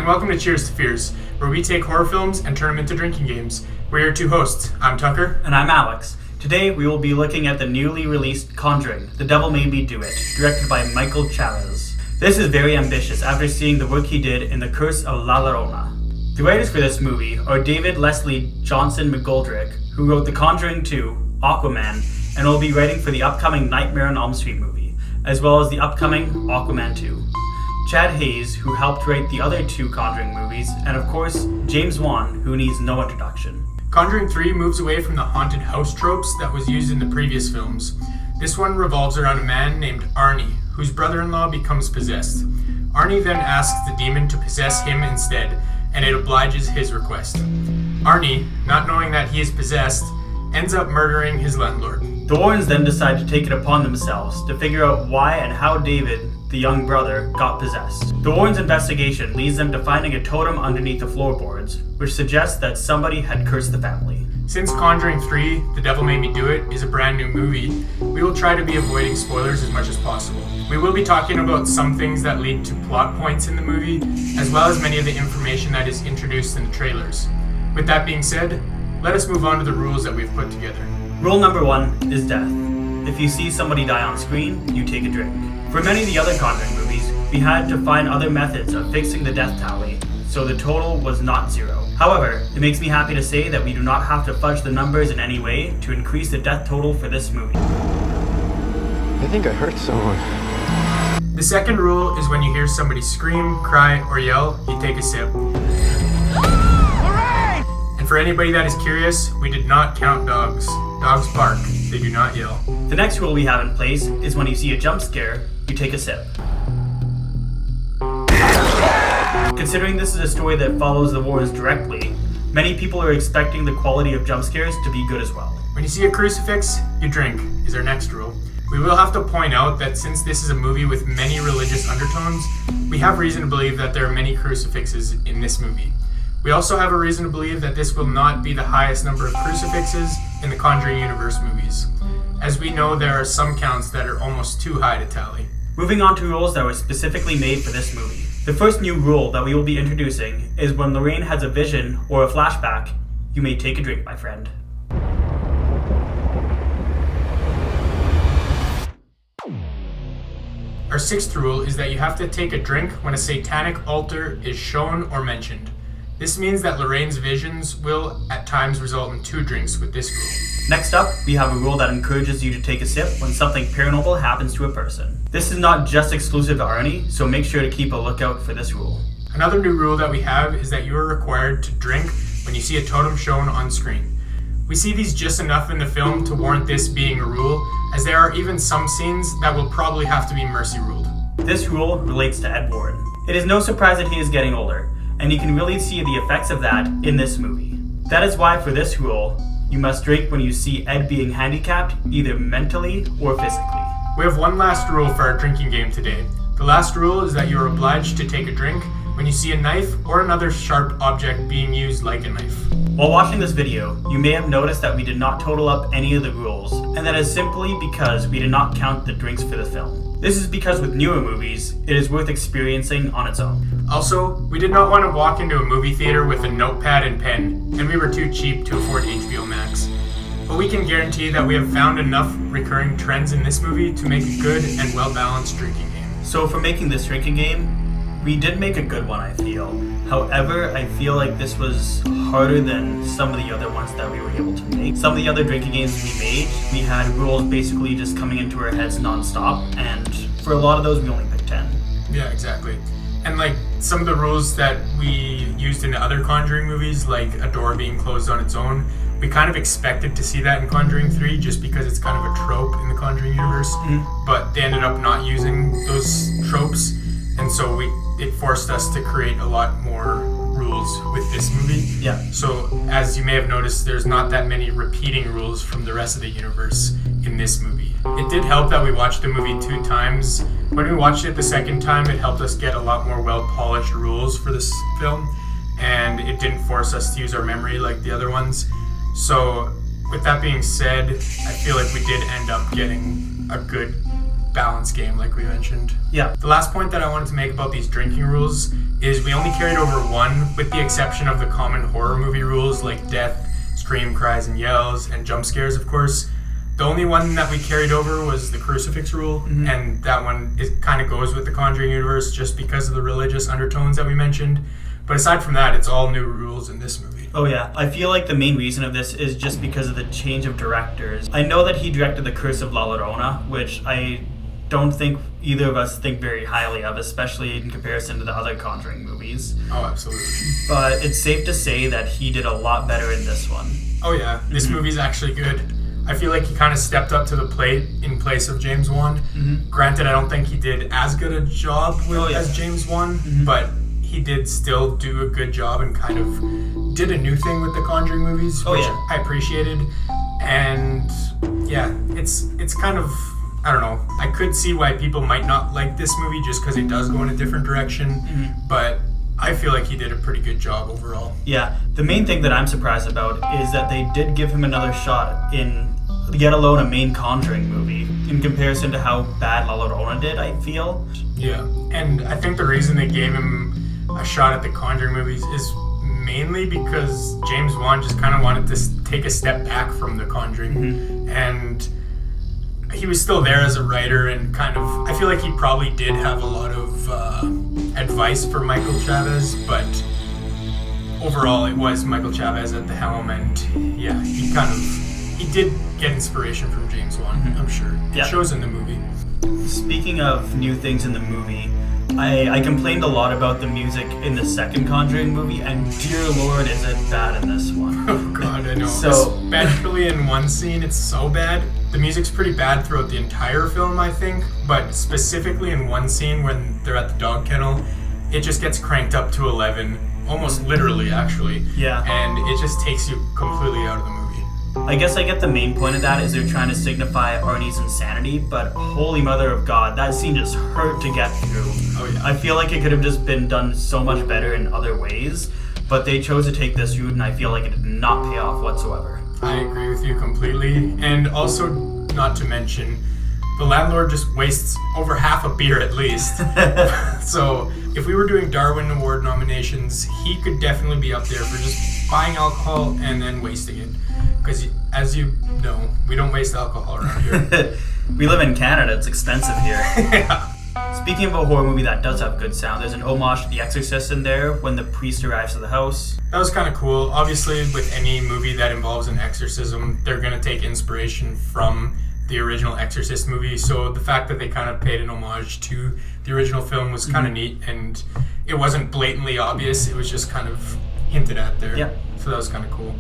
and welcome to Cheers to Fears, where we take horror films and turn them into drinking games. We're your two hosts. I'm Tucker. And I'm Alex. Today we will be looking at the newly released Conjuring, The Devil Made Me Do It, directed by Michael Chaves. This is very ambitious after seeing the work he did in The Curse of La Llorona. The writers for this movie are David Leslie Johnson McGoldrick, who wrote The Conjuring 2, Aquaman, and will be writing for the upcoming Nightmare on Elm Street movie, as well as the upcoming Aquaman 2. Chad Hayes, who helped write the other two Conjuring movies, and of course, James Wan, who needs no introduction. Conjuring 3 moves away from the haunted house tropes that was used in the previous films. This one revolves around a man named Arnie, whose brother-in-law becomes possessed. Arnie then asks the demon to possess him instead, and it obliges his request. Arnie, not knowing that he is possessed, ends up murdering his landlord. The Warrens then decide to take it upon themselves to figure out why and how David, the young brother, got possessed. The Warrens' investigation leads them to finding a totem underneath the floorboards, which suggests that somebody had cursed the family. Since Conjuring 3, The Devil Made Me Do It, is a brand new movie, we will try to be avoiding spoilers as much as possible. We will be talking about some things that lead to plot points in the movie, as well as many of the information that is introduced in the trailers. With that being said, let us move on to the rules that we've put together. Rule number 1 is death. If you see somebody die on screen, you take a drink. For many of the other Conjuring movies, we had to find other methods of fixing the death tally, so the total was not 0. However, it makes me happy to say that we do not have to fudge the numbers in any way to increase the death total for this movie. I think I hurt someone. The second rule is when you hear somebody scream, cry, or yell, you take a sip. And for anybody that is curious, we did not count dogs. Dogs bark, they do not yell. The next rule we have in place is when you see a jump scare, you take a sip. Considering this is a story that follows the Warrens directly, many people are expecting the quality of jump scares to be good as well. When you see a crucifix, you drink, is our next rule. We will have to point out that since this is a movie with many religious undertones, we have reason to believe that there are many crucifixes in this movie. We also have a reason to believe that this will not be the highest number of crucifixes in the Conjuring universe movies. As we know, there are some counts that are almost too high to tally. Moving on to rules that were specifically made for this movie. The first new rule that we will be introducing is when Lorraine has a vision or a flashback, you may take a drink, my friend. Our sixth rule is that you have to take a drink when a satanic altar is shown or mentioned. This means that Lorraine's visions will at times result in 2 drinks with this rule. Next up, we have a rule that encourages you to take a sip when something paranormal happens to a person. This is not just exclusive to Arnie, so make sure to keep a lookout for this rule. Another new rule that we have is that you are required to drink when you see a totem shown on screen. We see these just enough in the film to warrant this being a rule, as there are even some scenes that will probably have to be mercy ruled. This rule relates to Ed Warren. It is no surprise that he is getting older, and you can really see the effects of that in this movie. That is why for this rule, you must drink when you see Ed being handicapped, either mentally or physically. We have one last rule for our drinking game today. The last rule is that you are obliged to take a drink when you see a knife or another sharp object being used like a knife. While watching this video, you may have noticed that we did not total up any of the rules, and that is simply because we did not count the drinks for the film. This is because with newer movies, it is worth experiencing on its own. Also, we did not want to walk into a movie theater with a notepad and pen, and we were too cheap to afford HBO Max. But we can guarantee that we have found enough recurring trends in this movie to make a good and well-balanced drinking game. So for making this drinking game, we did make a good one, I feel. However, I feel like this was harder than some of the other ones that we were able to make. Some of the other drinking games we made, we had rules basically just coming into our heads non-stop, and for a lot of those, we only picked 10. Yeah, exactly. And like some of the rules that we used in the other Conjuring movies, like a door being closed on its own, we kind of expected to see that in Conjuring 3 just because it's kind of a trope in the Conjuring universe, but they ended up not using those tropes, and so it forced us to create a lot more rules with this movie. Yeah. So as you may have noticed, there's not that many repeating rules from the rest of the universe in this movie. It did help that we watched the movie 2 times. When we watched it the second time, it helped us get a lot more well-polished rules for this film, and it didn't force us to use our memory like the other ones. So with that being said, I feel like we did end up getting a good balance game, like we mentioned. Yeah. The last point that I wanted to make about these drinking rules is we only carried over one, with the exception of the common horror movie rules like death, scream, cries, and yells, and jump scares, of course. The only one that we carried over was the crucifix rule, and that one kind of goes with the Conjuring universe just because of the religious undertones that we mentioned. But aside from that, it's all new rules in this movie. Oh yeah, I feel like the main reason of this is just because of the change of directors. I know that he directed The Curse of La Llorona, which I don't think either of us think very highly of, especially in comparison to the other Conjuring movies. Oh, absolutely. But it's safe to say that he did a lot better in this one. Oh yeah, this movie's actually good. I feel like he kind of stepped up to the plate in place of James Wan. Granted, I don't think he did as good a job as James Wan, but he did still do a good job and kind of did a new thing with the Conjuring movies, which I appreciated. And yeah, it's kind of, I don't know, I could see why people might not like this movie just because it does go in a different direction, but I feel like he did a pretty good job overall. Yeah, the main thing that I'm surprised about is that they did give him another shot in, yet alone, a main Conjuring movie, in comparison to how bad La Llorona did, I feel. Yeah, and I think the reason they gave him a shot at the Conjuring movies is mainly because James Wan just kind of wanted to take a step back from the Conjuring, and he was still there as a writer, and kind of, I feel like he probably did have a lot of advice for Michael Chaves, but overall it was Michael Chaves at the helm, and yeah, he did get inspiration from James Wan, I'm sure. It shows in the movie. Speaking of new things in the movie, I complained a lot about the music in the second Conjuring movie, and dear Lord, is it bad in this one. Oh God, I know. So, especially in one scene, it's so bad. The music's pretty bad throughout the entire film, I think, but specifically in one scene when they're at the dog kennel, it just gets cranked up to 11, almost literally, actually. Yeah. And it just takes you completely out of the movie. I guess I get the main point of that is they're trying to signify Arnie's insanity, but holy mother of God, that scene just hurt to get through. Oh yeah. I feel like it could have just been done so much better in other ways, but they chose to take this route, and I feel like it did not pay off whatsoever. I agree with you completely. And also, not to mention, the landlord just wastes over half a beer at least. So if we were doing Darwin Award nominations, he could definitely be up there for just buying alcohol and then wasting it. Because as you know, we don't waste alcohol around here. We live in Canada, it's expensive here. Yeah. Speaking of a horror movie that does have good sound, there's an homage to The Exorcist in there when the priest arrives to the house. That was kind of cool. Obviously, with any movie that involves an exorcism, they're going to take inspiration from the original Exorcist movie. So the fact that they kind of paid an homage to the original film was kind of neat, and it wasn't blatantly obvious. It was just kind of hinted at there. Yeah. So that was kind of cool.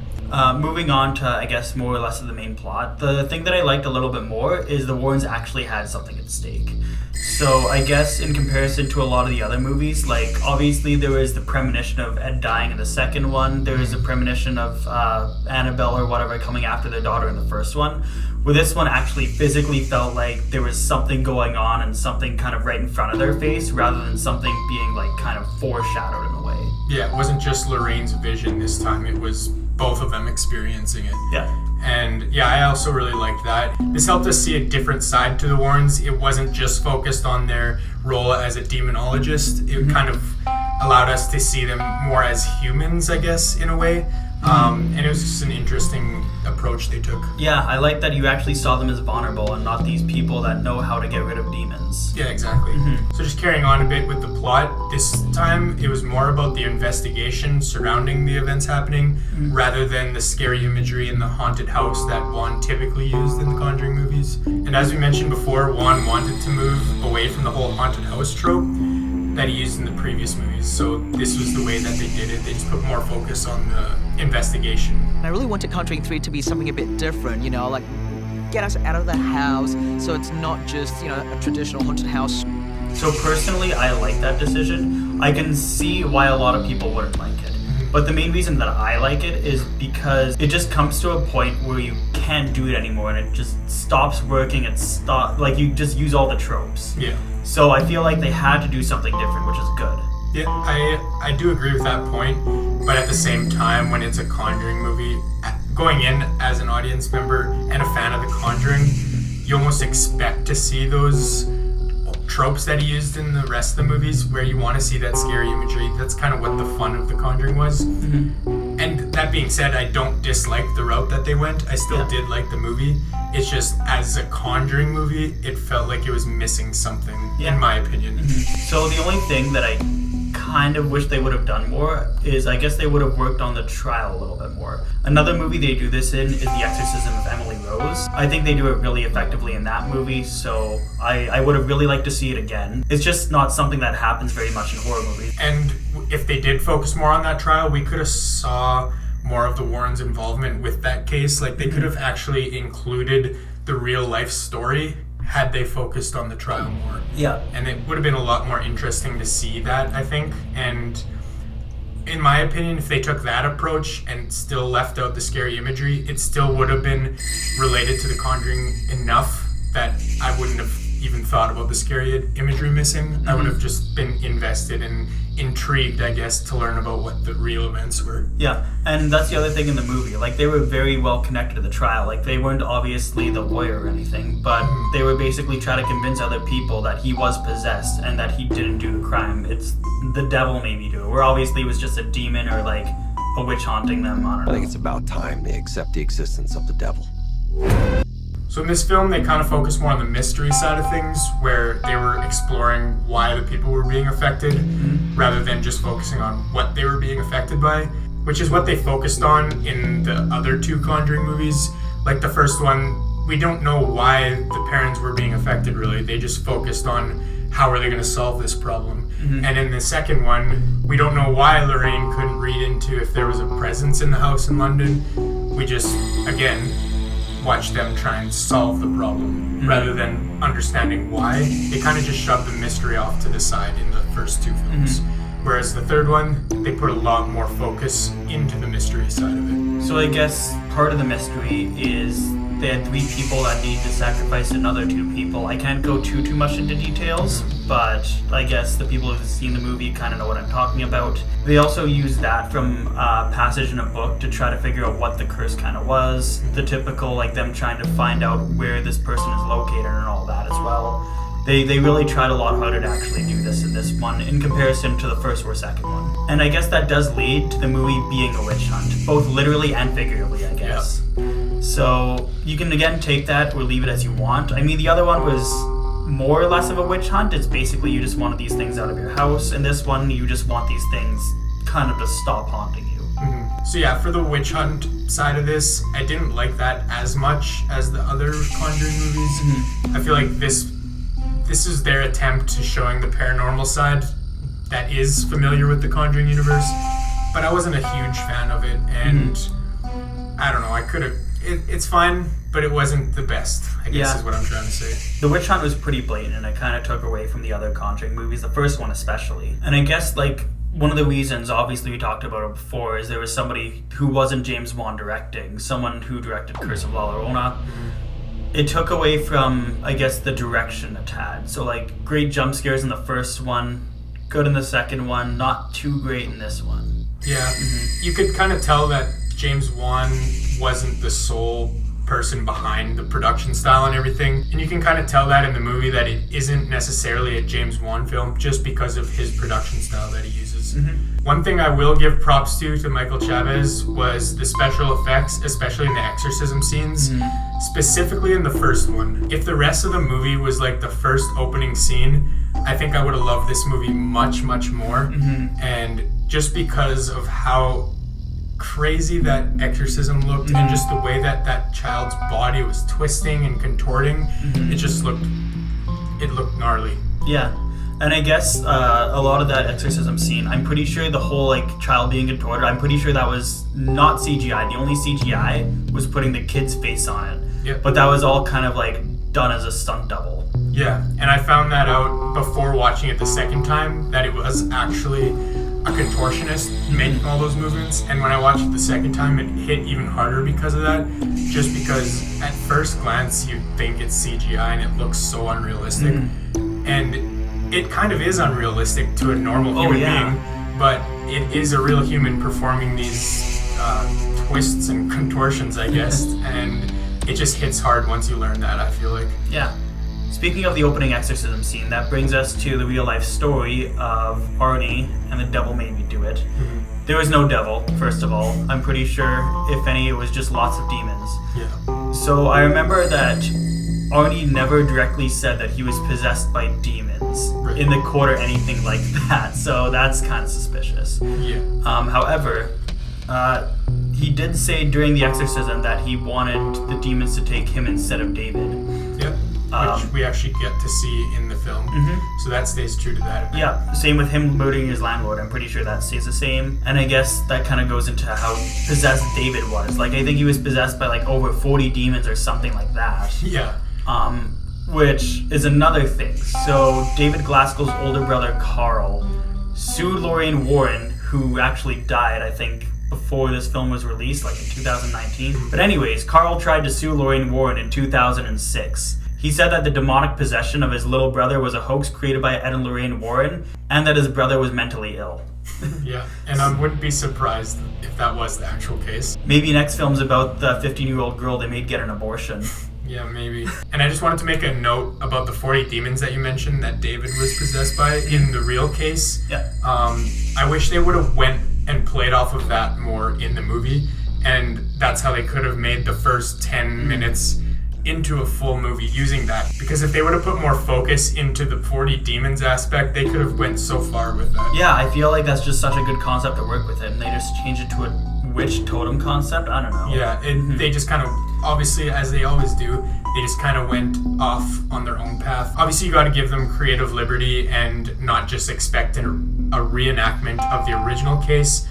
Moving on to, I guess, more or less of the main plot. The thing that I liked a little bit more is the Warrens actually had something at stake. So I guess in comparison to a lot of the other movies, like obviously there was the premonition of Ed dying in the second one. There was a premonition of Annabelle or whatever coming after their daughter in the first one. Where this one actually physically felt like there was something going on and something kind of right in front of their face rather than something being like kind of foreshadowed in a way. Yeah, it wasn't just Lorraine's vision this time. It was both of them experiencing it. Yeah. And yeah, I also really liked that. This helped us see a different side to the Warrens. It wasn't just focused on their role as a demonologist. It kind of allowed us to see them more as humans, I guess, in a way. And it was just an interesting approach they took. Yeah, I like that you actually saw them as vulnerable and not these people that know how to get rid of demons. Yeah, exactly. So just carrying on a bit with the plot, this time it was more about the investigation surrounding the events happening rather than the scary imagery in the haunted house that Wan typically used in the Conjuring movies. And as we mentioned before, Wan wanted to move away from the whole haunted house trope that he used in the previous movies. So this was the way that they did it. They just put more focus on the investigation. I really wanted Conjuring 3 to be something a bit different, you know, like get us out of the house so it's not just, you know, a traditional haunted house. So personally, I like that decision. I can see why a lot of people wouldn't like it. But the main reason that I like it is because it just comes to a point where you can't do it anymore and it just stops working. Like you just use all the tropes. Yeah. So I feel like they had to do something different, which is good. Yeah, I do agree with that point, but at the same time, when it's a Conjuring movie, going in as an audience member and a fan of The Conjuring, you almost expect to see those tropes that he used in the rest of the movies, where you want to see that scary imagery. That's kind of what the fun of The Conjuring was. And that being said, I don't dislike the route that they went. I still did like the movie. It's just, as a Conjuring movie, it felt like it was missing something, in my opinion. So the only thing that I kind of wish they would have done more is, I guess they would have worked on the trial a little bit more. Another movie they do this in is The Exorcism of Emily Rose. I think they do it really effectively in that movie, so I would have really liked to see it again. It's just not something that happens very much in horror movies. And if they did focus more on that trial, we could have saw more of the Warrens' involvement with that case. Like, they could have actually included the real life story had they focused on the trial more. Yeah. And it would have been a lot more interesting to see that, I think. And in my opinion, if they took that approach and still left out the scary imagery, it still would have been related to The Conjuring enough that I wouldn't have even thought about the scary imagery missing. I would have just been invested and intrigued, I guess, to learn about what the real events were. Yeah, and that's the other thing in the movie. Like, they were very well connected to the trial. Like, they weren't obviously the lawyer or anything, but they were basically trying to convince other people that he was possessed and that he didn't do the crime. It's the devil made me do it. Where obviously it was just a demon or like a witch haunting them. I don't know. I think it's about time they accept the existence of the devil. So in this film, they kind of focus more on the mystery side of things, where they were exploring why the people were being affected, rather than just focusing on what they were being affected by, which is what they focused on in the other two Conjuring movies. Like the first one, we don't know why the parents were being affected, really. They just focused on how are they going to solve this problem. And in the second one, we don't know why Lorraine couldn't read into if there was a presence in the house in London. We just, again, watch them try and solve the problem rather than understanding why. They kind of just shoved the mystery off to the side in the first two films. Whereas the third one, they put a lot more focus into the mystery side of it. So I guess part of the mystery is they had 3 people that need to sacrifice another 2 people. I can't go too much into details, but I guess the people who've seen the movie kind of know what I'm talking about. They also use that from a passage in a book to try to figure out what the curse kind of was. The typical, like, them trying to find out where this person is located and all that as well. They really tried a lot harder to actually do this in this one in comparison to the first or second one. And I guess that does lead to the movie being a witch hunt, both literally and figuratively, I guess. So you can again take that or leave it as you want. I mean, the other one was more or less of a witch hunt. It's basically you just wanted these things out of your house. And this one, you just want these things kind of to stop haunting you. So yeah, for the witch hunt side of this, I didn't like that as much as the other Conjuring movies. I feel like this is their attempt to showing the paranormal side that is familiar with the Conjuring universe, but I wasn't a huge fan of it, and I don't know, I could have, it's fine, but it wasn't the best, I guess is what I'm trying to say. The witch hunt was pretty blatant, and it kind of took away from the other Conjuring movies, the first one especially. And I guess, like, one of the reasons, obviously we talked about it before, is there was somebody who wasn't James Wan directing, someone who directed Curse of La Llorona. It took away from, I guess, the direction a tad. So, like, great jump scares in the first one, good in the second one, not too great in this one. Yeah, you could kind of tell that James Wan wasn't the sole person behind the production style and everything. And you can kind of tell that in the movie that it isn't necessarily a James Wan film just because of his production style that he uses. One thing I will give props to Michael Chaves was the special effects, especially in the exorcism scenes, specifically in the first one. If the rest of the movie was like the first opening scene, I think I would have loved this movie much more. And just because of how crazy that exorcism looked and just the way that that child's body was twisting and contorting, it just looked gnarly. Yeah. And I guess a lot of that exorcism scene, I'm pretty sure the whole like child being contorted, I'm pretty sure that was not CGI. The only CGI was putting the kid's face on it. Yep. But that was all kind of like done as a stunt double. Yeah, and I found that out before watching it the second time, that it was actually a contortionist making all those movements. And when I watched it the second time, it hit even harder because of that. Just because at first glance, you think it's CGI and it looks so unrealistic. And it kind of is unrealistic to a normal human being, but it is a real human performing these twists and contortions, I guess. And it just hits hard once you learn that, I feel like. Yeah. Speaking of the opening exorcism scene, that brings us to the real-life story of Arnie and the devil made me do it. There was no devil, first of all. I'm pretty sure, if any, it was just lots of demons. Yeah. So I remember that Arnie never directly said that he was possessed by demons in the court or anything like that, so that's kind of suspicious. Yeah. However, he did say during the exorcism that he wanted the demons to take him instead of David. Yep. Which we actually get to see in the film. So that stays true to that. Yeah, same with him murdering his landlord. I'm pretty sure that stays the same. And I guess that kind of goes into how possessed David was. Like, I think he was possessed by like over 40 demons or something like that. Yeah. Which is another thing. So David Glasgow's older brother Carl sued Lorraine Warren, who actually died, I think, before this film was released, like in 2019. But anyways, Carl tried to sue Lorraine Warren in 2006. He said that the demonic possession of his little brother was a hoax created by Ed and Lorraine Warren, and that his brother was mentally ill. Yeah, and I wouldn't be surprised if that was the actual case. Maybe next film's about the 15-year-old girl they made get an abortion. Yeah, maybe. And I just wanted to make a note about the 40 demons that you mentioned that David was possessed by in the real case. Yeah. I wish they would have went and played off of that more in the movie, and that's how they could have made the first 10 minutes into a full movie using that. Because if they would have put more focus into the 40 demons aspect, they could have went so far with that. Yeah, I feel like that's just such a good concept to work with it, and they just changed it to a witch totem concept. I don't know. Yeah, they just kind of, obviously, as they always do, they just kind of went off on their own path. Obviously, you got to give them creative liberty and not just expect a reenactment of the original case.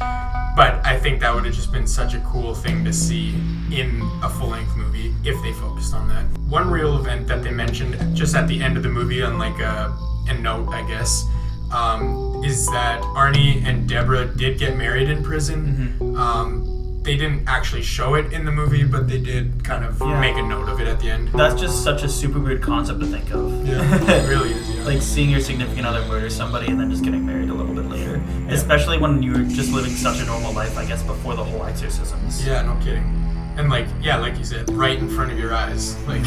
But I think that would have just been such a cool thing to see in a full-length movie if they focused on that. One real event that they mentioned just at the end of the movie on like a note, I guess, is that Arnie and Deborah did get married in prison. They didn't actually show it in the movie, but they did kind of make a note of it at the end. That's just such a super weird concept to think of. Yeah, it really is, yeah. Like seeing your significant other murder somebody and then just getting married a little bit later. Yeah. Especially when you were just living such a normal life, I guess, before the whole exorcisms. Yeah, no kidding. And like you said, right in front of your eyes. Like,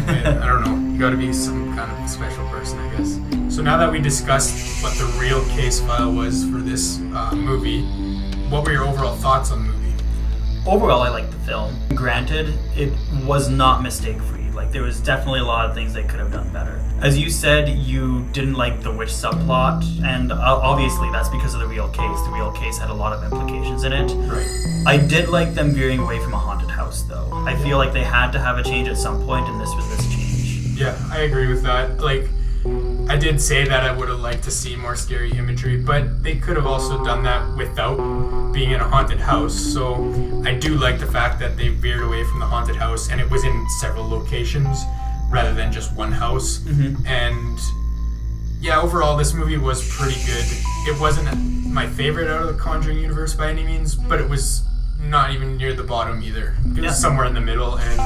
I don't know, you gotta be some kind of special person, I guess. So now that we discussed what the real case file was for this movie, what were your overall thoughts on the movie? Overall, I liked the film. Granted, it was not mistake-free. Like, there was definitely a lot of things they could have done better. As you said, you didn't like the witch subplot, and obviously that's because of the real case. The real case had a lot of implications in it. Right. I did like them veering away from a haunted house, though. I feel like they had to have a change at some point, and this was this change. Yeah, I agree with that. Like, I did say that I would have liked to see more scary imagery, but they could have also done that without being in a haunted house. So I do like the fact that they veered away from the haunted house and it was in several locations rather than just one house. And yeah, overall this movie was pretty good. It wasn't my favorite out of the Conjuring universe by any means, but it was not even near the bottom either. It was somewhere in the middle, and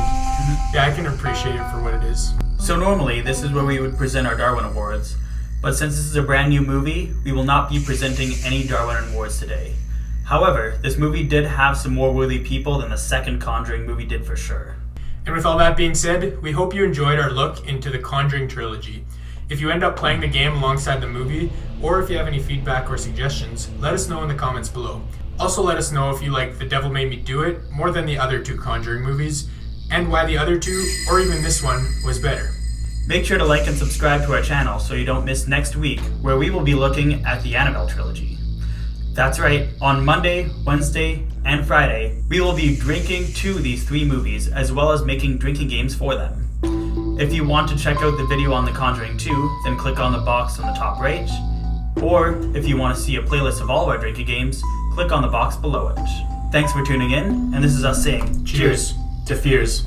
yeah, I can appreciate it for what it is. So normally, this is where we would present our Darwin Awards, but since this is a brand new movie, we will not be presenting any Darwin Awards today. However, this movie did have some more worthy people than the second Conjuring movie did for sure. And with all that being said, we hope you enjoyed our look into the Conjuring trilogy. If you end up playing the game alongside the movie, or if you have any feedback or suggestions, let us know in the comments below. Also let us know if you like The Devil Made Me Do It more than the other two Conjuring movies, and why the other two, or even this one, was better. Make sure to like and subscribe to our channel so you don't miss next week, where we will be looking at the Annabelle trilogy. That's right, on Monday, Wednesday, and Friday, we will be drinking to these three movies, as well as making drinking games for them. If you want to check out the video on The Conjuring 2, then click on the box on the top right. Or, if you want to see a playlist of all of our drinking games, click on the box below it. Thanks for tuning in, and this is us saying Cheers to fears.